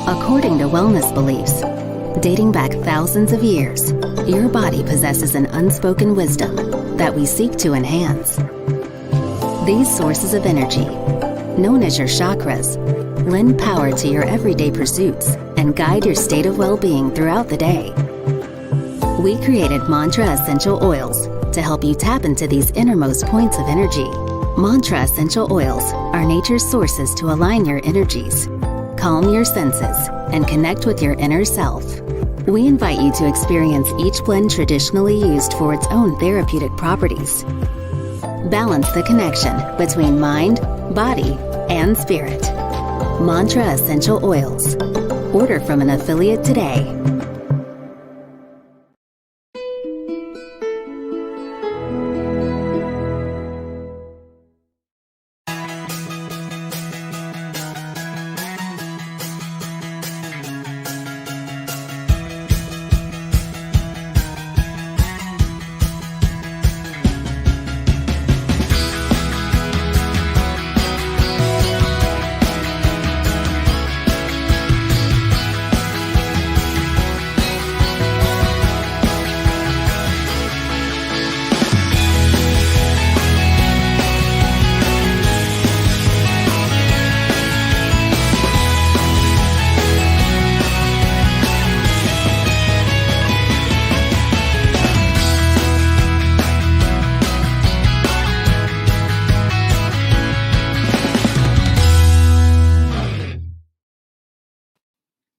According to wellness beliefs, dating back thousands of years, your body possesses an unspoken wisdom that we seek to enhance. These sources of energy, known as your chakras, lend power to your everyday pursuits and guide your state of well-being throughout the day. We created mantra essential oils to help you tap into these innermost points of energy. Mantra essential oils are nature's sources to align your energies, calm your senses, and connect with your inner self. We invite you to experience each blend traditionally used for its own therapeutic properties. Balance the connection between mind, body, and spirit. Mantra essential oils. Order from an affiliate today.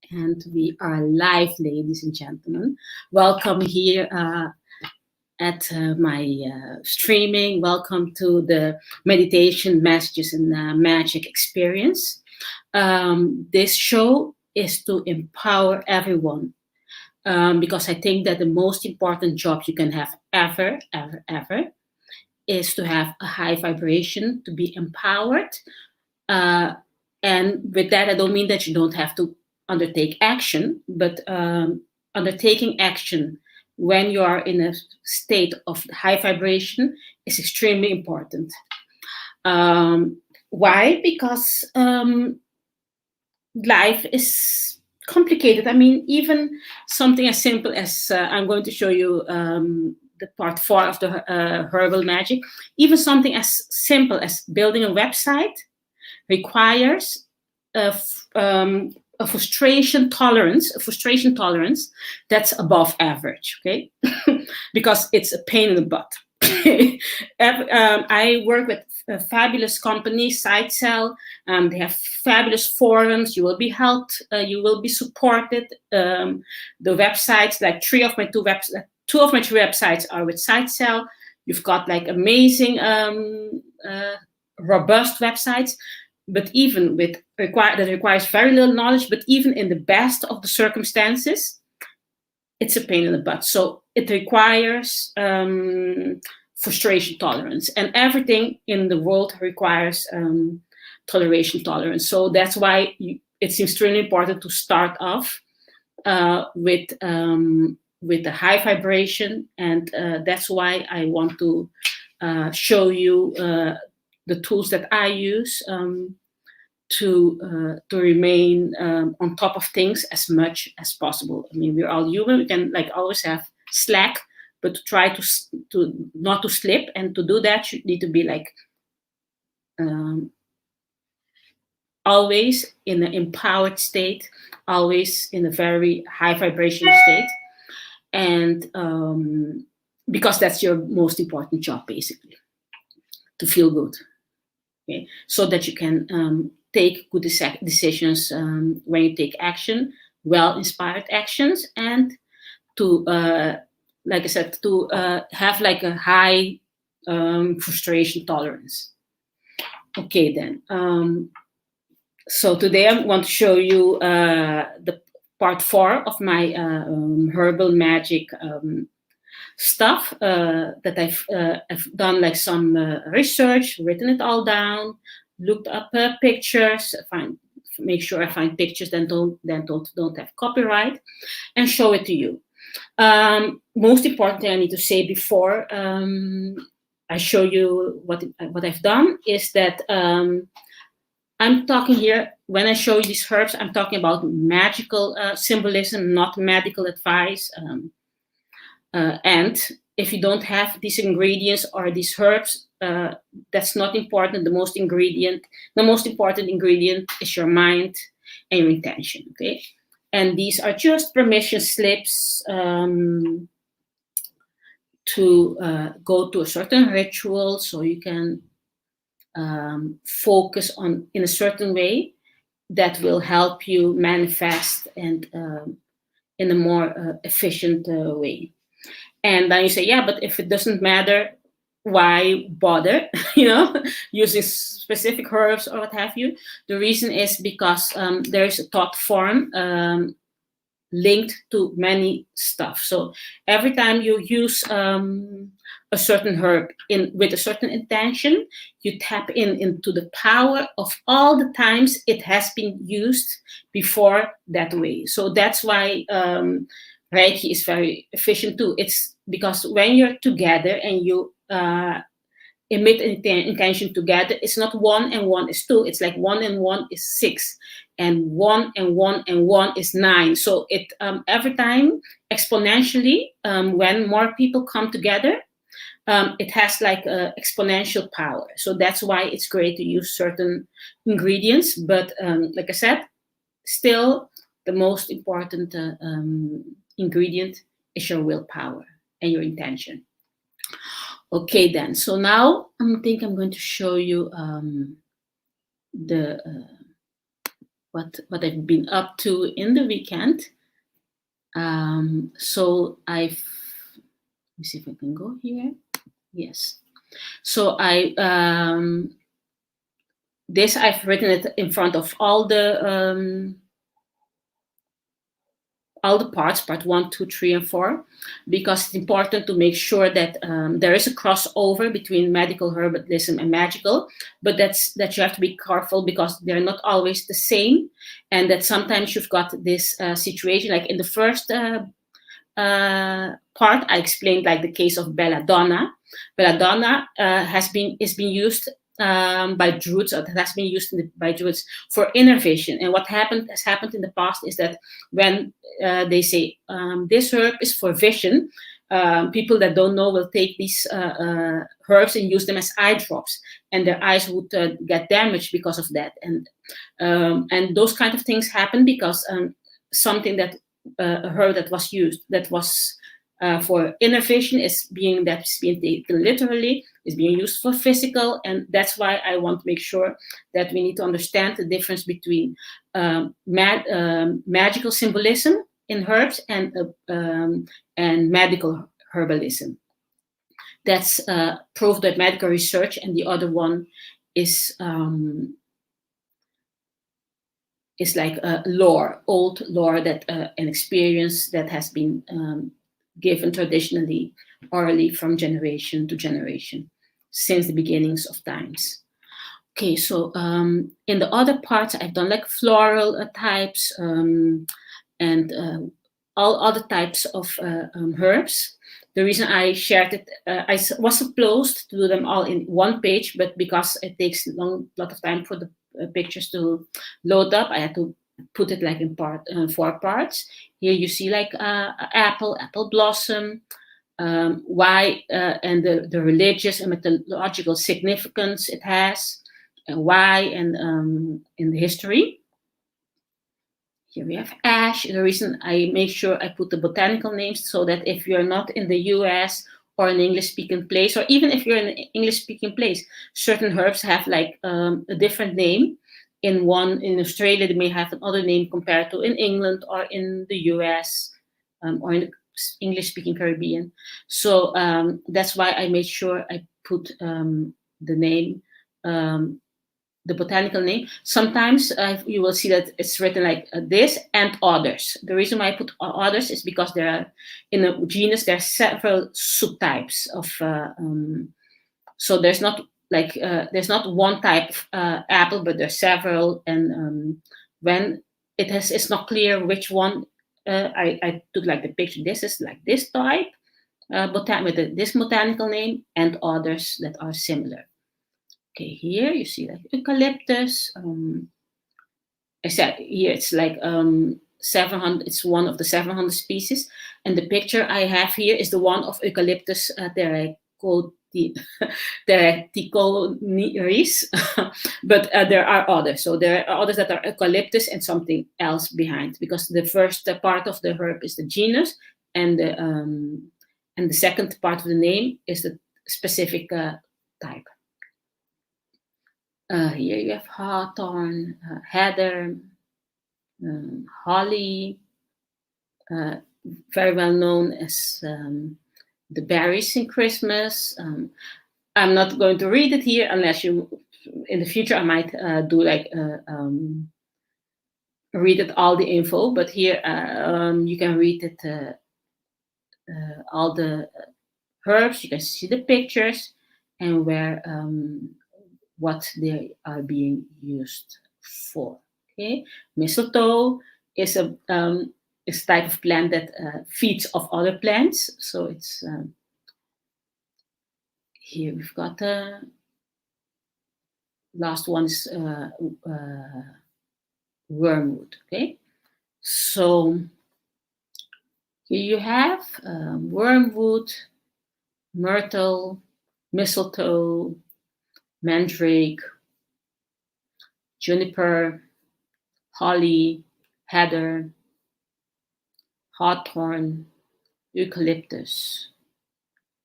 And we are live, ladies and gentlemen. Welcome here at my streaming. Welcome to the Meditation Messages and Magic Experience. This show is to empower everyone because I think that the most important job you can have ever is to have a high vibration, to be empowered. And with that, I don't mean that you don't have to undertake action, but undertaking action when you are in a state of high vibration is extremely important. Why? Because life is complicated. I mean, even something as simple as I'm going to show you the part 4 of the Herbal Magic. Even something as simple as building a website requires a frustration tolerance that's above average, okay? Because it's a pain in the butt. I work with a fabulous company, SiteCell. They have fabulous forums. You will be helped. You will be supported. The websites, like two of my three websites are with SiteCell. You've got like amazing, robust websites. But even with that requires very little knowledge, but even in the best of the circumstances, it's a pain in the butt. So it requires frustration tolerance, and everything in the world requires toleration tolerance. So that's why it's extremely important to start off with a high vibration, and that's why I want to show you the tools that I use to remain on top of things as much as possible. I mean, we're all human. We can always have slack, but to try to not to slip, and to do that, you need to be always in an empowered state, always in a very high vibration state, and because that's your most important job, basically, to feel good. Okay, so that you can take good decisions when you take action, well-inspired actions, and to, like I said, to have a high frustration tolerance. Okay, then. So today I want to show you the part 4 of my Herbal Magic stuff that I've done some research, written it all down, looked up pictures, make sure I find pictures that don't have copyright, and show it to you. Most importantly, I need to say before I show you what I've done is that I'm talking here, when I show you these herbs, I'm talking about magical symbolism, not medical advice. And if you don't have these ingredients or these herbs, that's not important. The most important ingredient is your mind and your intention. Okay, and these are just permission slips to go to a certain ritual, so you can focus on in a certain way that will help you manifest and in a more efficient way. And then you say, yeah, but if it doesn't matter, why bother, using specific herbs or what have you? The reason is because there is a thought form linked to many stuff. So every time you use a certain herb with a certain intention, you tap into the power of all the times it has been used before that way. So that's why Reiki is very efficient too. It's because when you're together and you emit an intention together, it's not 1 and 1 is 2. It's like 1 and 1 is 6, and 1 and 1 and 1 is 9. So it every time exponentially, when more people come together, it has like exponential power. So that's why it's great to use certain ingredients. But like I said, still the most important ingredient is your willpower and your intention. Okay, then. So now I think I'm going to show you the what I've been up to in the weekend. So let me see if I can go here. Yes. So this I've written it in front of all the parts, part 1, 2, 3, and 4, because it's important to make sure that there is a crossover between medical herbalism and magical, but that you have to be careful because they're not always the same, and that sometimes you've got this situation, like in the first part, I explained like the case of belladonna. Belladonna is being used by Druids, or that has been used by Druids for inner vision. And what has happened in the past is that when they say this herb is for vision, people that don't know will take these herbs and use them as eye drops, and their eyes would get damaged because of that. And those kind of things happen because something that a herb that was used that was for inner vision is being taken literally, is being used for physical, and that's why I want to make sure that we need to understand the difference between magical symbolism in herbs and medical herbalism. That's proved by medical research, and the other one is like lore, old lore that an experience that has been given traditionally, orally, from generation to generation since the beginnings of times. Okay, so in the other parts, I've done like floral types and all other types of herbs. The reason I shared it, I was supposed to do them all in one page, but because it takes a lot of time for the pictures to load up, I had to put it like in 4 parts. Here you see like apple blossom, why and the religious and mythological significance it has, and why, and in the history. Here we have ash. The reason I make sure I put the botanical names, so that if you're not in the US or an English-speaking place, or even if you're in an English-speaking place, certain herbs have like a different name. In Australia, they may have another name compared to in England or in the US or in the English-speaking Caribbean. So that's why I made sure I put the name, the botanical name. Sometimes you will see that it's written like this and others. The reason why I put others is because there are, in a genus, there are several subtypes of, so there's not like, there's not one type of apple, but there's several. And when it's not clear which one, I took like the picture. This is like this type, with this botanical name, and others that are similar. Okay, here you see like eucalyptus. I said here it's like 700. It's one of the 700 species, and the picture I have here is the one of Eucalyptus terraticoneris, but there are others. So there are others that are eucalyptus and something else behind, because the first part of the herb is the genus, and the second part of the name is the specific type. Here you have hawthorn, heather, holly, very well known as the berries in Christmas. I'm not going to read it here unless you, in the future, I might do like read it all the info. But here you can read it, all the herbs. You can see the pictures and where what they are being used for. Okay, mistletoe is a type of plant that feeds off other plants. So it's here we've got the last one is wormwood. Okay, so here you have wormwood, myrtle, mistletoe, mandrake, juniper, holly, heather, hawthorn, eucalyptus,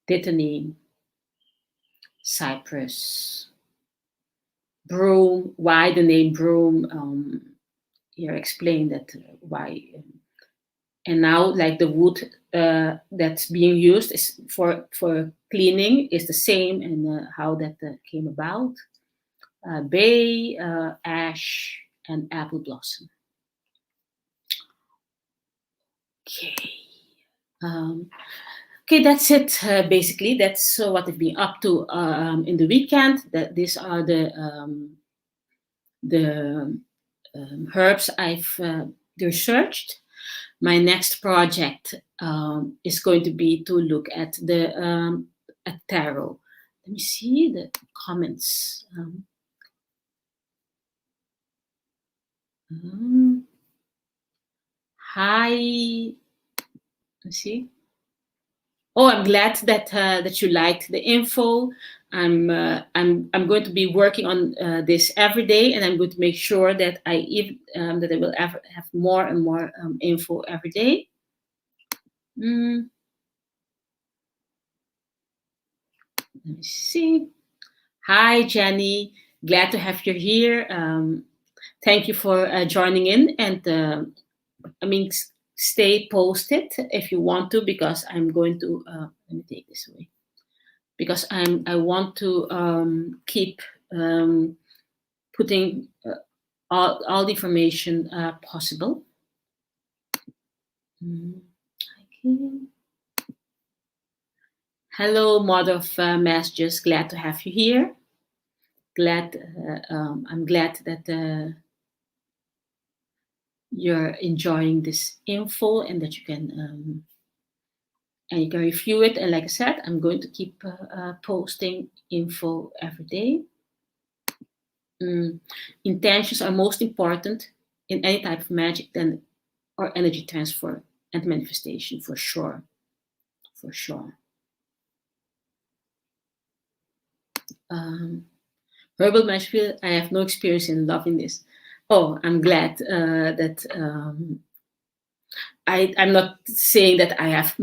dittany, cypress, broom. Why the name broom? Here explain that why. And now, like the wood that's being used is for cleaning is the same, and how that came about. Bay, ash, and apple blossom. Okay. Okay, that's it. Basically, that's what I've been up to in the weekend. That these are the herbs I've researched. My next project is going to be to look at the at tarot. Let me see the comments. Hi. Let's see. Oh, I'm glad that that you liked the info. I'm going to be working on this every day, and I'm going to make sure that I will have more and more info every day. Let me see. Hi, Jenny. Glad to have you here. Thank you for joining in, and stay posted if you want to, because I'm going to let me take this away, because I want to keep putting all the information possible. Okay. Hello, Mother of Messages. Glad to have you here. I'm glad that you're enjoying this info, and that you can review it. And like I said, I'm going to keep posting info every day. Intentions are most important in any type of magic or energy transfer and manifestation, for sure. For sure. Herbal magic, I have no experience in loving this. Oh, I'm glad that I'm not saying that I have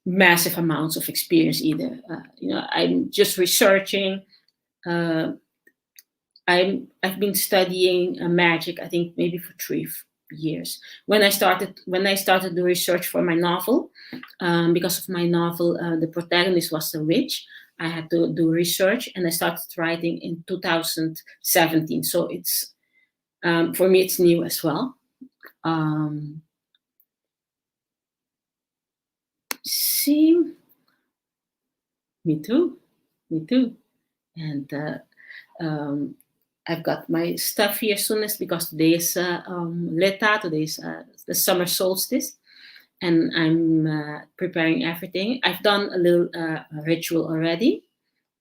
massive amounts of experience either. I'm just researching. I've been studying magic, I think maybe for 3 years. When I started the research for my novel, because of my novel, the protagonist was a witch. I had to do research, and I started writing in 2017. So it's for me, it's new as well. See, me too, and I've got my stuff here soonest, because today is Leta. Today is the summer solstice, and I'm preparing everything. I've done a little ritual already,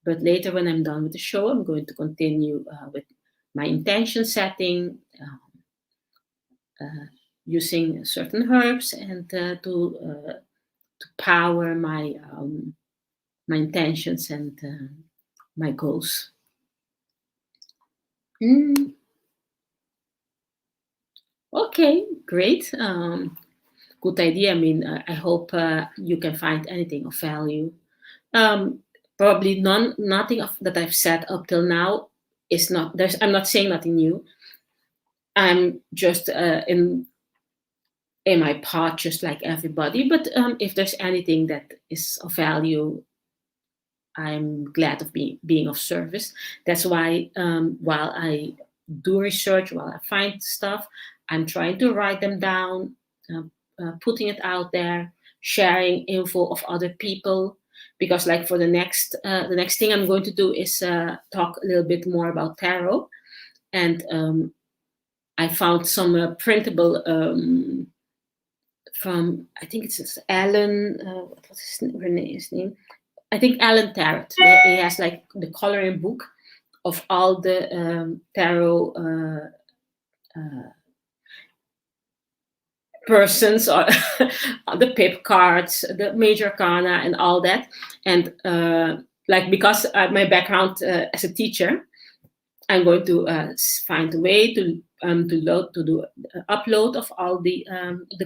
But later, when I'm done with the show, I'm going to continue with my intention setting, using certain herbs, and to power my intentions and my goals. Mm, okay, great. Good idea. I mean, I hope you can find anything of value. Um, Probably nothing of that I've said up till now is not there's. I'm not saying nothing new. I'm just in my part, just like everybody. But if there's anything that is of value, I'm glad of being of service. That's why while I do research, while I find stuff, I'm trying to write them down, putting it out there, sharing info of other people. Because like for the next thing I'm going to do is talk a little bit more about tarot, and I found some printable from, I think it's Alan. What was his name? I think Alan Tarot. He has like the coloring book of all the tarot persons, or the pip cards, the major arcana, and all that. And like because my background as a teacher, I'm going to find a way to do upload of all the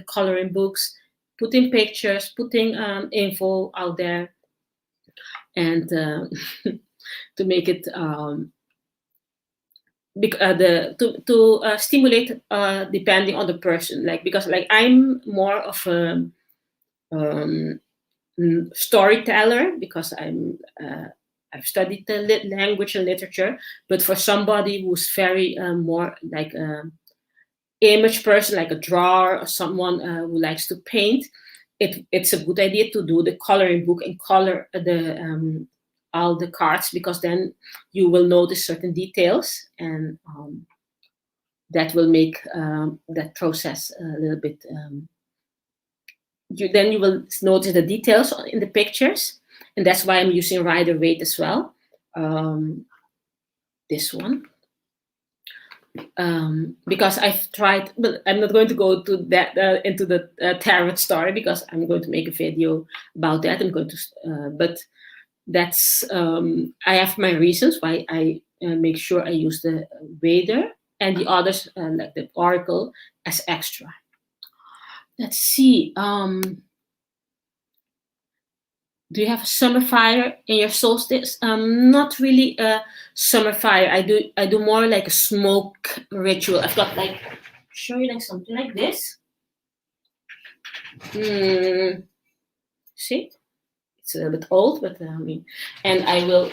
coloring books, putting pictures, putting info out there, and to make it to stimulate depending on the person, like because like I'm more of a storyteller, because I've studied the language and literature. But for somebody who's very more like image person, like a drawer or someone who likes to paint, it's a good idea to do the coloring book and color the all the cards, because then you will notice certain details, and that will make that process a little bit. You will notice the details in the pictures, and that's why I'm using Rider Waite as well. This one. Because I've tried, but I'm not going to go to that into the tarot story, because I'm going to make a video about that. I'm going to, but that's I have my reasons why I make sure I use the Vader and the others, like the Oracle, as extra. Let's see. Do you have a summer fire in your solstice? Not really a summer fire. I do more like a smoke ritual. I've got like, show you like something like this. See, it's a little bit old, but and I will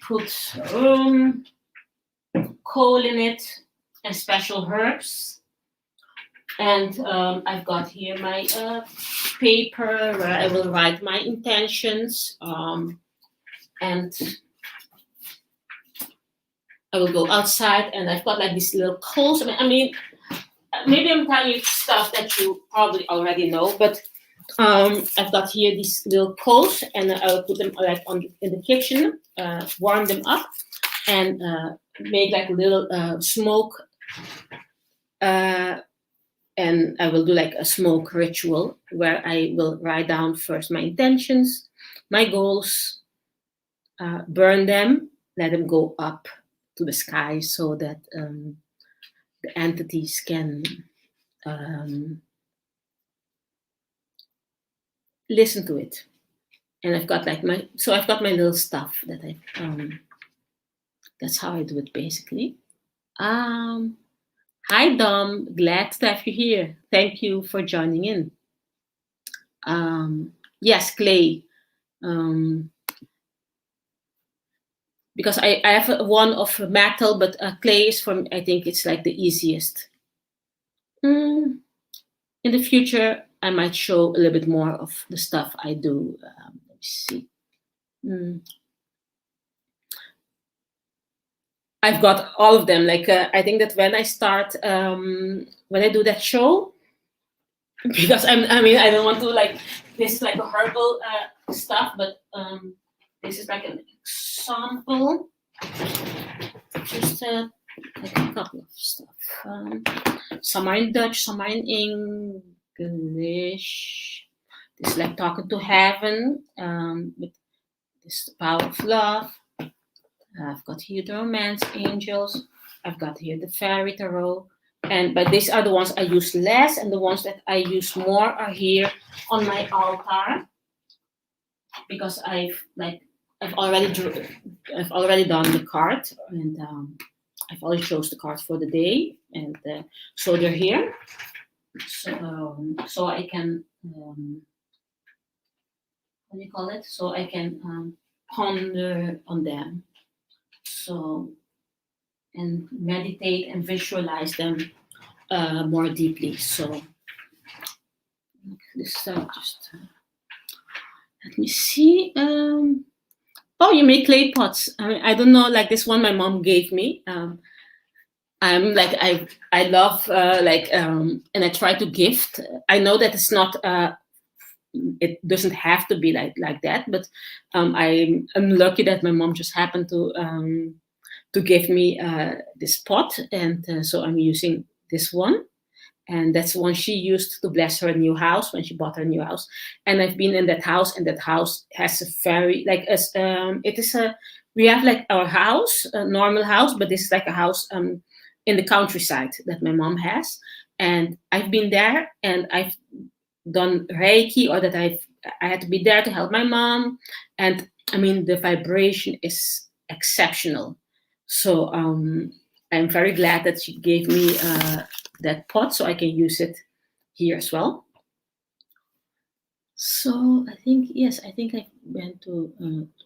put coal in it and special herbs. And I've got here my paper where I will write my intentions, and I will go outside, and I've got like these little coals. I mean, maybe I'm telling you stuff that you probably already know, but I've got here these little coals, and I'll put them like in the kitchen, warm them up, and make like a little smoke. And I will do like a smoke ritual where I will write down first my intentions, my goals, burn them, let them go up to the sky, so that the entities can listen to it. And I've got like my little stuff that that's how I do it basically. Hi, Dom. Glad to have you here. Thank you for joining in. Yes, clay. Because I have one of metal, but clay is from, I think it's like the easiest. In the future, I might show a little bit more of the stuff I do. Let me see. I've got all of them. Like I think that when I start, when I do that show, because I don't want to like this like a herbal stuff, but this is like an example. Just like a couple of stuff. Some are in Dutch, some are in English. This is like talking to heaven. With this the power of love. I've got here the romance angels. I've got here the fairy tarot. But these are the ones I use less, and the ones that I use more are here on my altar, because I've already done the card, and I've already chose the card for the day, and so they're here. So I can what do you call it? So I can ponder on them. So, and meditate and visualize them more deeply. So this just let me see. Oh, you make clay pots. I mean, I don't know. Like this one, my mom gave me. I'm like I love and I try to gift. I know that it's not. It doesn't have to be like that, but I'm lucky that my mom just happened to give me this pot, and so I'm using this one, and that's one she used to bless her new house when she bought her new house. And I've been in that house, and that house has a very it is a we have like our house, a normal house, but this is like a house in the countryside that my mom has, and I've been there, and I've done Reiki, or that I had to be there to help my mom, and I mean the vibration is exceptional. So I'm very glad that she gave me that pot, so I can use it here as well. So I think I went to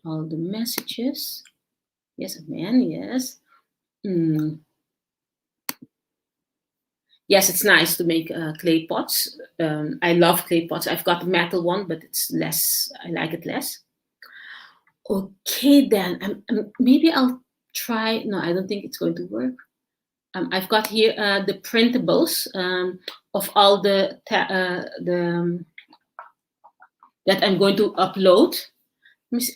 all the messages. Yes, man. Yes. Yes, it's nice to make clay pots. I love clay pots. I've got a metal one, but it's less. I like it less. Okay, then maybe I'll try. No, I don't think it's going to work. I've got here the printables of all the that I'm going to upload.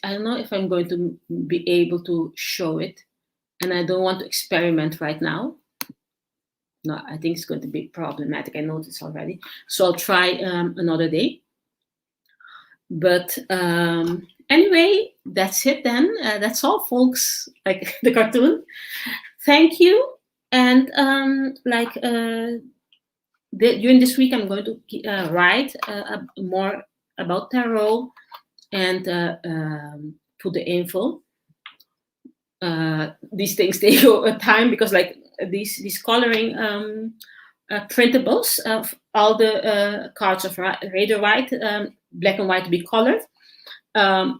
I don't know if I'm going to be able to show it, and I don't want to experiment right now. No, I think it's going to be problematic. I noticed already. So I'll try another day. But anyway, that's it then. That's all, folks. Like the cartoon. Thank you. And during this week, I'm going to write more about tarot and put the info. These things take time, because like these coloring printables of all the cards of Raider White, black and white to be colored. I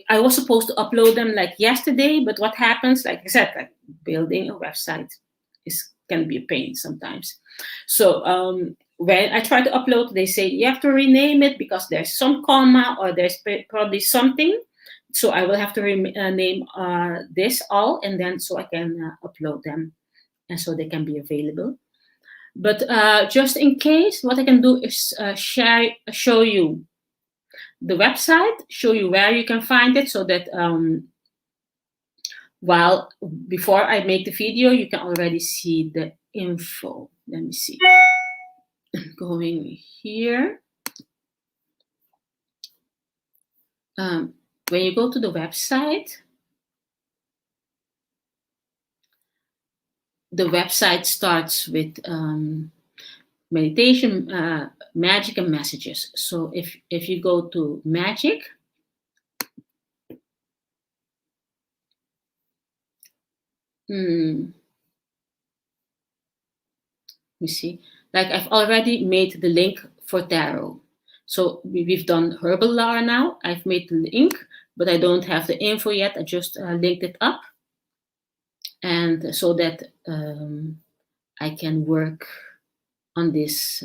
was supposed to upload them like yesterday, but what happens, like I said, like building a website can be a pain sometimes. So when I try to upload, they say you have to rename it because there's some comma or there's probably something. So I will have to name this all, and then so I can upload them, and so they can be available. But just in case, what I can do is show you the website, show you where you can find it, so that before I make the video, you can already see the info. Let me see. I'm going here. When you go to the website starts with meditation, magic, and messages. So if you go to magic, let me see. Like I've already made the link for tarot. So we've done Herbal now. I've made the link, but I don't have the info yet. I just linked it up, and so that I can work on this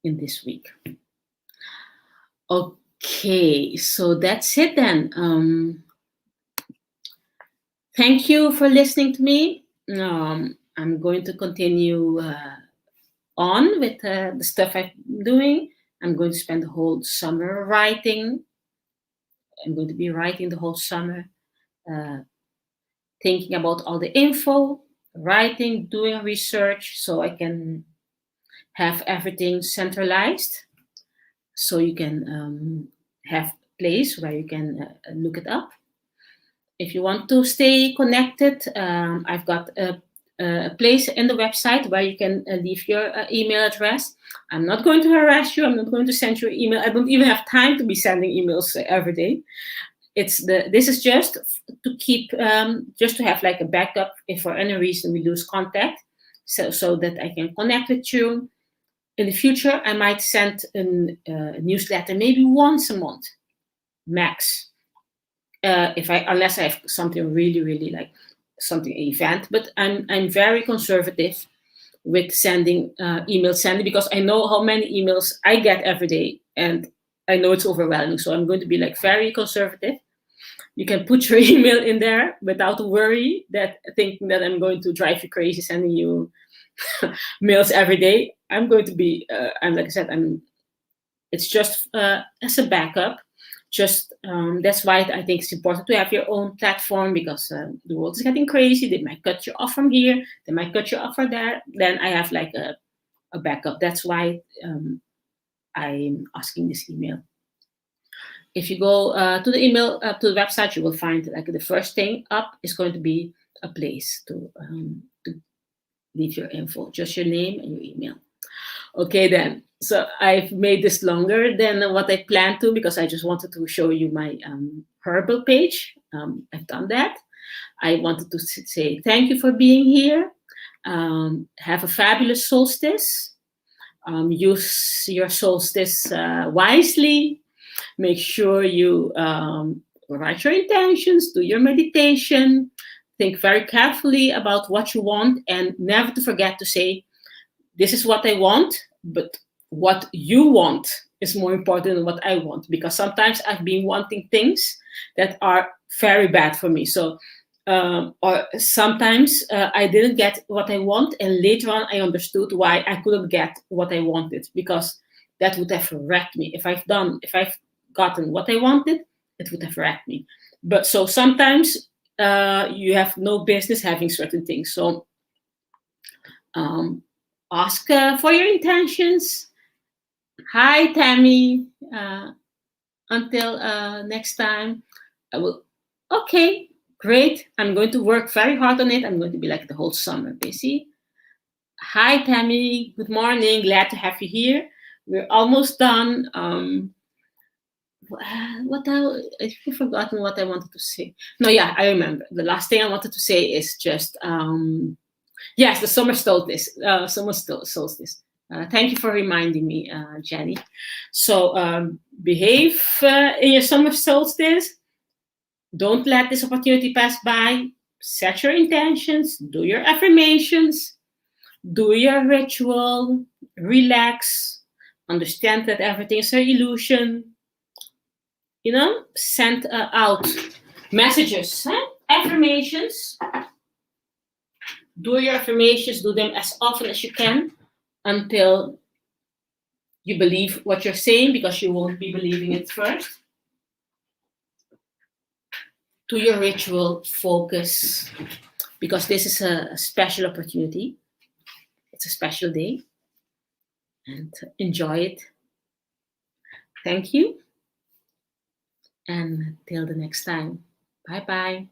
in this week. Okay, so that's it then. Thank you for listening to me. I'm going to continue on with the stuff I'm doing. I'm going to spend the whole summer writing. I'm going to be writing the whole summer, thinking about all the info, writing, doing research, so I can have everything centralized. So you can have a place where you can look it up. If you want to stay connected, I've got a place in the website where you can leave your email address. I'm not going to harass you. I'm not going to send you an email. I don't even have time to be sending emails every day. This is just to keep, just to have like a backup if for any reason we lose contact, so that I can connect with you. In the future, I might send a newsletter maybe once a month, max. Unless I have something really like something event, but I'm very conservative with sending email sending, because I know how many emails I get every day, and I know it's overwhelming. So I'm going to be like very conservative. You can put your email in there without worry that thinking that I'm going to drive you crazy sending you mails every day. I'm going to be, like I said, it's just as a backup. Just that's why I think it's important to have your own platform, because the world is getting crazy. They might cut you off from here. They might cut you off from there. Then I have like a backup. That's why I'm asking this email. If you go to the email, to the website, you will find like the first thing up is going to be a place to leave your info, just your name and your email. Okay, then. So I've made this longer than what I planned to, because I just wanted to show you my Herbal page. I've done that. I wanted to say thank you for being here. Have a fabulous solstice. Use your solstice wisely. Make sure you write your intentions, do your meditation, think very carefully about what you want, and never to forget to say, this is what I want, but what you want is more important than what I want, because sometimes I've been wanting things that are very bad for me. So, or sometimes I didn't get what I want, and later on I understood why I couldn't get what I wanted, because that would have wrecked me. If I've gotten what I wanted, it would have wrecked me. But so sometimes you have no business having certain things. So ask for your intentions. Hi, Tammy. Until next time, I will. Okay, great. I'm going to work very hard on it. I'm going to be like the whole summer busy. Hi, Tammy. Good morning. Glad to have you here. We're almost done. I've forgotten what I wanted to say. No, yeah, I remember. The last thing I wanted to say is just yes, the summer solstice. Solstice. Thank you for reminding me, Jenny. So behave in your summer solstice. Don't let this opportunity pass by. Set your intentions. Do your affirmations. Do your ritual. Relax. Understand that everything is an illusion. You know, send out messages, affirmations. Do your affirmations. Do them as often as you can, until you believe what you're saying, because you won't be believing it first. Do your ritual, focus, because this is a special opportunity. It's a special day, and enjoy it. Thank you, and till the next time. Bye-bye.